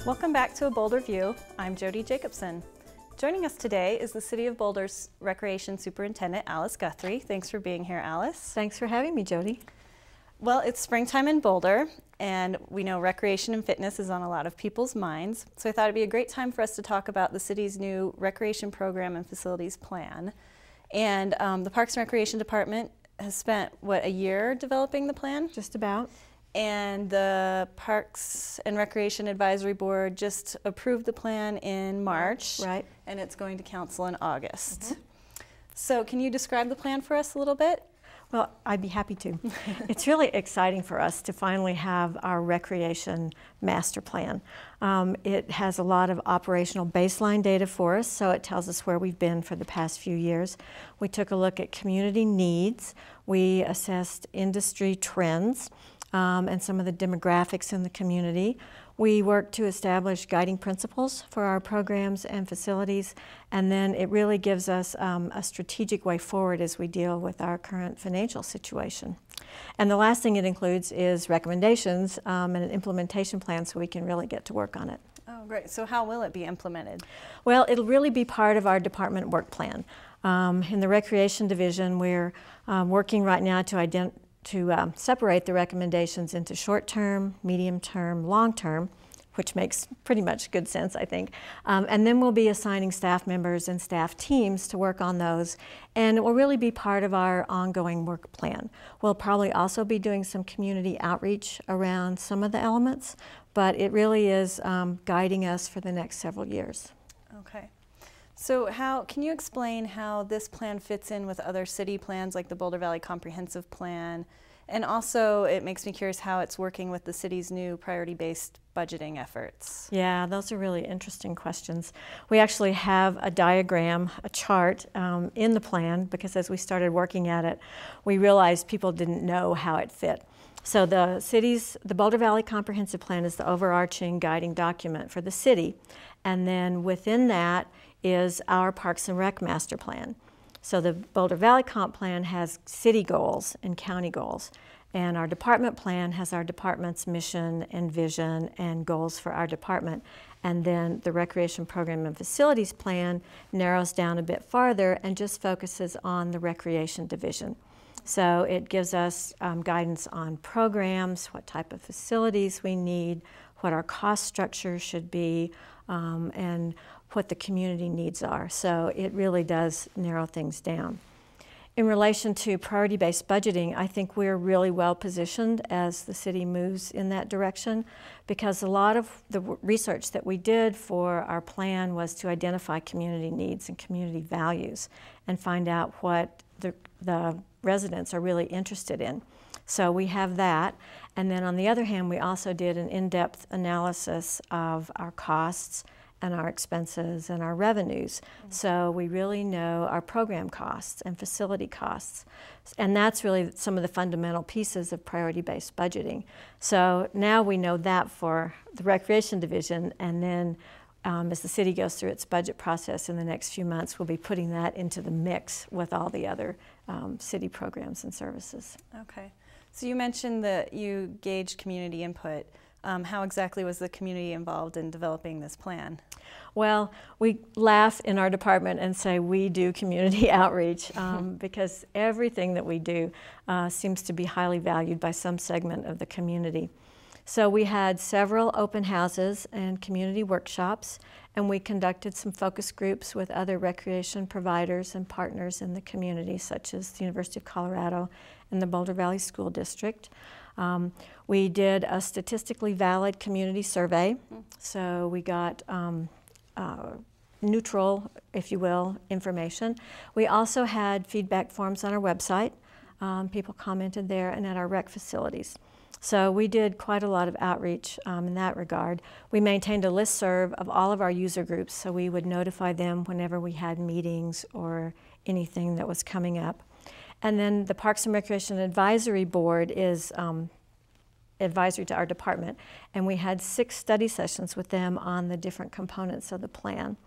Welcome back to A Boulder View. I'm Jody Jacobson. Joining us today is the City of Boulder's Recreation Superintendent, Alice Guthrie. Thanks for being here, Alice. Thanks for having me, Jody. Well, it's springtime in Boulder, and we know recreation and fitness is on a lot of people's minds, so I thought it'd be a great time for us to talk about the city's new recreation program and facilities plan. And the Parks and Recreation Department has spent, what, a year developing the plan? Just about. And the Parks and Recreation Advisory Board just approved the plan in March. Right. And it's going to council in August. So can you describe the plan for us a little bit? Well, I'd be happy to. It's really exciting for us to finally have our recreation master plan. It has a lot of operational baseline data for us, so it tells us where we've been for the past few years. We took a look at community needs. We assessed industry trends and some of the demographics in the community. We worked to establish guiding principles for our programs and facilities, and then it really gives us a strategic way forward as we deal with our current financial situation. And the last thing it includes is recommendations and an implementation plan so we can really get to work on it. Oh, great. So how will it be implemented? Well, it'll really be part of our department work plan. In the Recreation Division, we're working right now to separate the recommendations into short-term, medium-term, long-term, which makes pretty much good sense, I think. And then we'll be assigning staff members and staff teams to work on those, and it will really be part of our ongoing work plan. We'll probably also be doing some community outreach around some of the elements, but it really is guiding us for the next several years. Okay. So can you explain how this plan fits in with other city plans like the Boulder Valley Comprehensive Plan? And also it makes me curious how it's working with the city's new priority-based budgeting efforts. Yeah, those are really interesting questions. We actually have a diagram, a chart in the plan, because as we started working at it, we realized people didn't know how it fit. So the Boulder Valley Comprehensive Plan is the overarching guiding document for the city, and then within that is our Parks and Rec Master Plan. So the Boulder Valley Comp Plan has city goals and county goals, and our department plan has our department's mission and vision and goals for our department. And then the Recreation Program and Facilities Plan narrows down a bit farther and just focuses on the Recreation Division. So it gives us guidance on programs, what type of facilities we need, what our cost structure should be, and what the community needs are. So it really does narrow things down. In relation to priority-based budgeting, I think we're really well positioned as the city moves in that direction, because a lot of the research that we did for our plan was to identify community needs and community values and find out what the residents are really interested in. So we have that. And then on the other hand, we also did an in-depth analysis of our costs and our expenses and our revenues. So we really know our program costs and facility costs. And that's really some of the fundamental pieces of priority-based budgeting. So now we know that for the Recreation Division, and then as the city goes through its budget process in the next few months, we'll be putting that into the mix with all the other city programs and services. Okay. So you mentioned that you gauged community input. How exactly was the community involved in developing this plan? Well, we laugh in our department and say we do community outreach because everything that we do seems to be highly valued by some segment of the community. So we had several open houses and community workshops, and we conducted some focus groups with other recreation providers and partners in the community, such as the University of Colorado and the Boulder Valley School District. We did a statistically valid community survey, so we got neutral, if you will, information. We also had feedback forms on our website. People commented there and at our rec facilities. So we did quite a lot of outreach in that regard. We maintained a listserv of all of our user groups, so we would notify them whenever we had meetings or anything that was coming up. And then the Parks and Recreation Advisory Board is advisory to our department, and we had 6 study sessions with them on the different components of the plan.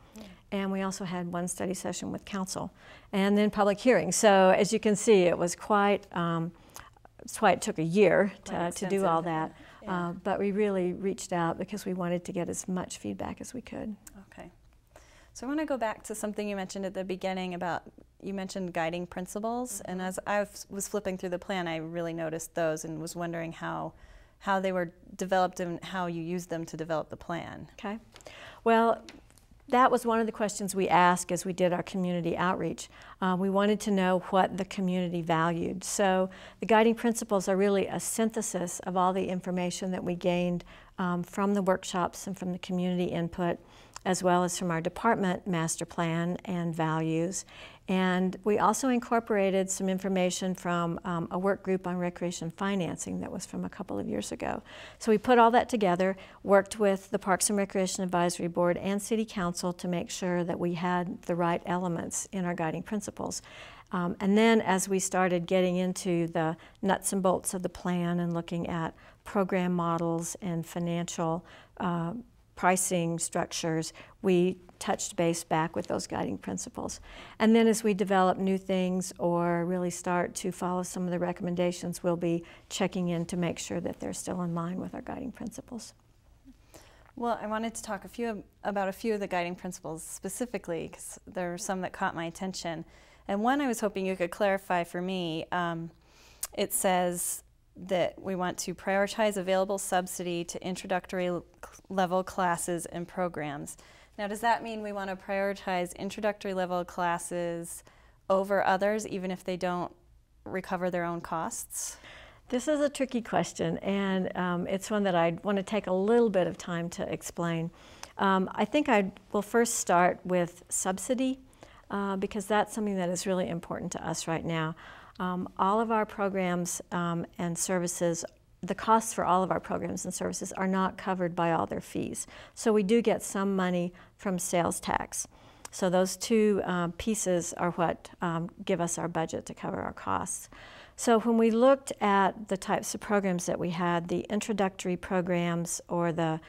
And we also had 1 study session with council, and then public hearings. So as you can see, it was quite, that's why it took a year to do all that. Yeah. But we really reached out because we wanted to get as much feedback as we could. Okay. So I want to go back to something you mentioned at the beginning about, you mentioned guiding principles, and as I was flipping through the plan, I really noticed those and was wondering how they were developed and how you used them to develop the plan. Okay. Well, that was one of the questions we asked as we did our community outreach. We wanted to know what the community valued. So the guiding principles are really a synthesis of all the information that we gained from the workshops and from the community input, as well as from our department master plan and values. And we also incorporated some information from a work group on recreation financing that was from a couple of years ago. So we put all that together, worked with the Parks and Recreation Advisory Board and City Council to make sure that we had the right elements in our guiding principles. And then as we started getting into the nuts and bolts of the plan and looking at program models and financial pricing structures, we touched base back with those guiding principles. And then as we develop new things or really start to follow some of the recommendations, we'll be checking in to make sure that they're still in line with our guiding principles. Well, I wanted to talk about a few of the guiding principles specifically, because there are some that caught my attention. And one I was hoping you could clarify for me. It says that we want to prioritize available subsidy to introductory level classes and programs. Now, does that mean we want to prioritize introductory level classes over others, even if they don't recover their own costs? This is a tricky question, and it's one that I want to take a little bit of time to explain. I think I will first start with subsidy, because that's something that is really important to us right now. All of our programs and services, the costs for all of our programs and services are not covered by all their fees. So we do get some money from sales tax. So those two pieces are what give us our budget to cover our costs. So when we looked at the types of programs that we had, the introductory programs or the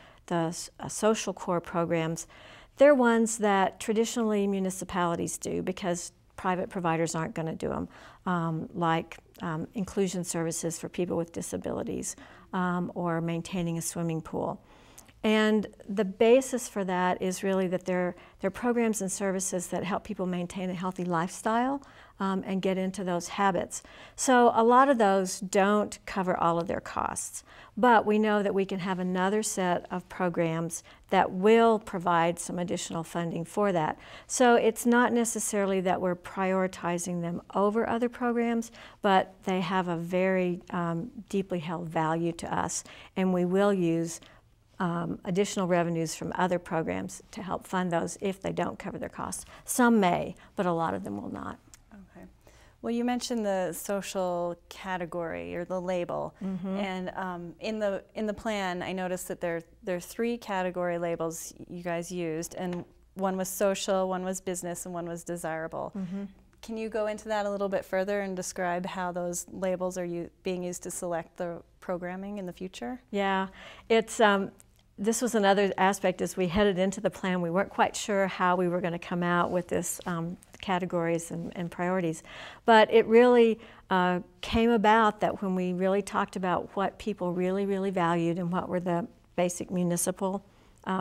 social core programs, they're ones that traditionally municipalities do because private providers aren't going to do them, like inclusion services for people with disabilities or maintaining a swimming pool. And the basis for that is really that they're programs and services that help people maintain a healthy lifestyle and get into those habits. So a lot of those don't cover all of their costs, but we know that we can have another set of programs that will provide some additional funding for that. So it's not necessarily that we're prioritizing them over other programs, but they have a very deeply held value to us, and we will use additional revenues from other programs to help fund those if they don't cover their costs. Some may, but a lot of them will not. Okay. Well, you mentioned the social category or the label, and in the plan, I noticed that there are 3 category labels you guys used, and one was social, one was business, and one was desirable. Can you go into that a little bit further and describe how those labels are being used to select the programming in the future? Yeah, it's this was another aspect as we headed into the plan. We weren't quite sure how we were going to come out with this categories and priorities, but it really came about that when we really talked about what people really valued and what were the basic municipal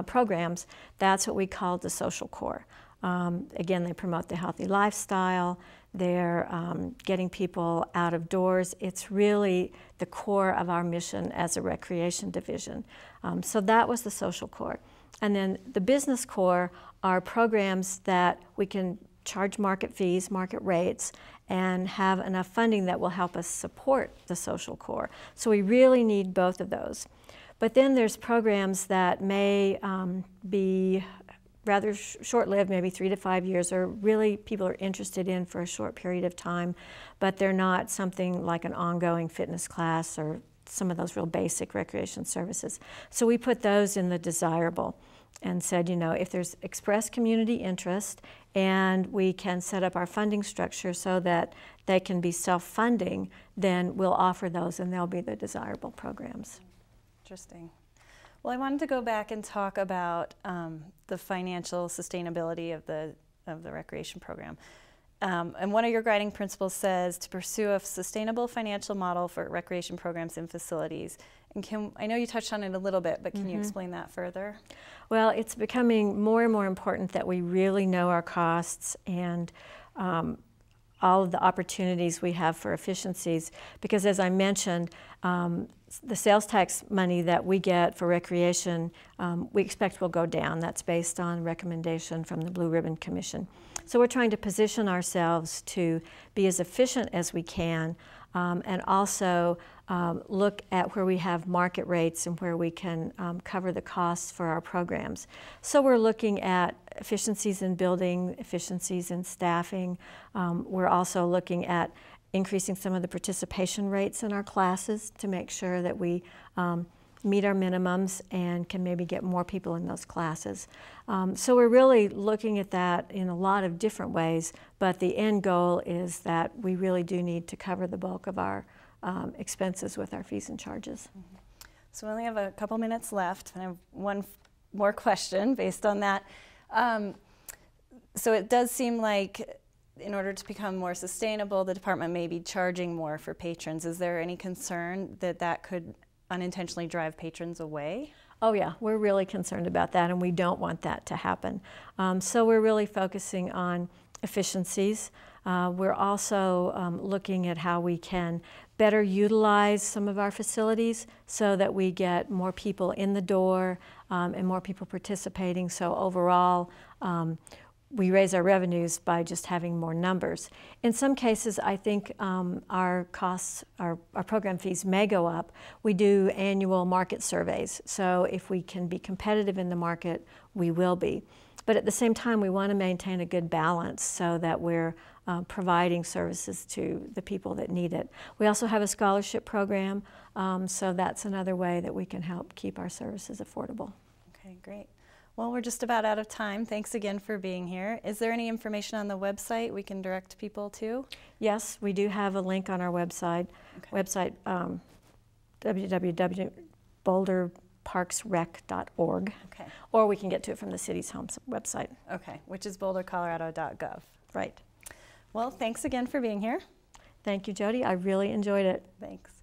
programs, that's what we called the social core. Again, they promote the healthy lifestyle. They're getting people out of doors. It's really the core of our mission as a recreation division. So that was the social core. And then the business core are programs that we can charge market fees, market rates, and have enough funding that will help us support the social core. So we really need both of those. But then there's programs that may be rather short-lived, maybe 3 to 5 years, or really people are interested in for a short period of time, but they're not something like an ongoing fitness class or some of those real basic recreation services. So we put those in the desirable and said, you know, if there's expressed community interest and we can set up our funding structure so that they can be self-funding, then we'll offer those and they'll be the desirable programs. Interesting. Well, I wanted to go back and talk about the financial sustainability of the recreation program. And one of your guiding principles says to pursue a sustainable financial model for recreation programs and facilities. And I know you touched on it a little bit, but can you explain that further? Well, it's becoming more and more important that we really know our costs and all of the opportunities we have for efficiencies, because as I mentioned, the sales tax money that we get for recreation, we expect will go down. That's based on recommendation from the Blue Ribbon Commission. So we're trying to position ourselves to be as efficient as we can, and also look at where we have market rates and where we can cover the costs for our programs. So we're looking at efficiencies in building, efficiencies in staffing. We're also looking at increasing some of the participation rates in our classes to make sure that we meet our minimums and can maybe get more people in those classes. So we're really looking at that in a lot of different ways, but the end goal is that we really do need to cover the bulk of our expenses with our fees and charges. So we only have a couple minutes left, and I have one more question based on that. So it does seem like in order to become more sustainable, the department may be charging more for patrons. Is there any concern that that could unintentionally drive patrons away? Oh yeah, we're really concerned about that, and we don't want that to happen. So we're really focusing on efficiencies. We're also looking at how we can better utilize some of our facilities so that we get more people in the door and more people participating. So overall, we raise our revenues by just having more numbers. In some cases, I think our costs, our program fees may go up. We do annual market surveys, so if we can be competitive in the market, we will be. But at the same time, we want to maintain a good balance so that we're providing services to the people that need it. We also have a scholarship program, so that's another way that we can help keep our services affordable. Okay, great. Well, we're just about out of time. Thanks again for being here. Is there any information on the website we can direct people to? Yes, we do have a link on our website, www.boulderparksrec.org. Okay. Or we can get to it from the city's home website. Okay, which is bouldercolorado.gov. Right. Well, thanks again for being here. Thank you, Jody. I really enjoyed it. Thanks.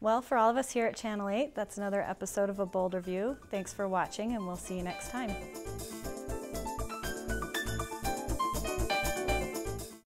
Well, for all of us here at Channel 8, that's another episode of A Boulder View. Thanks for watching, and we'll see you next time.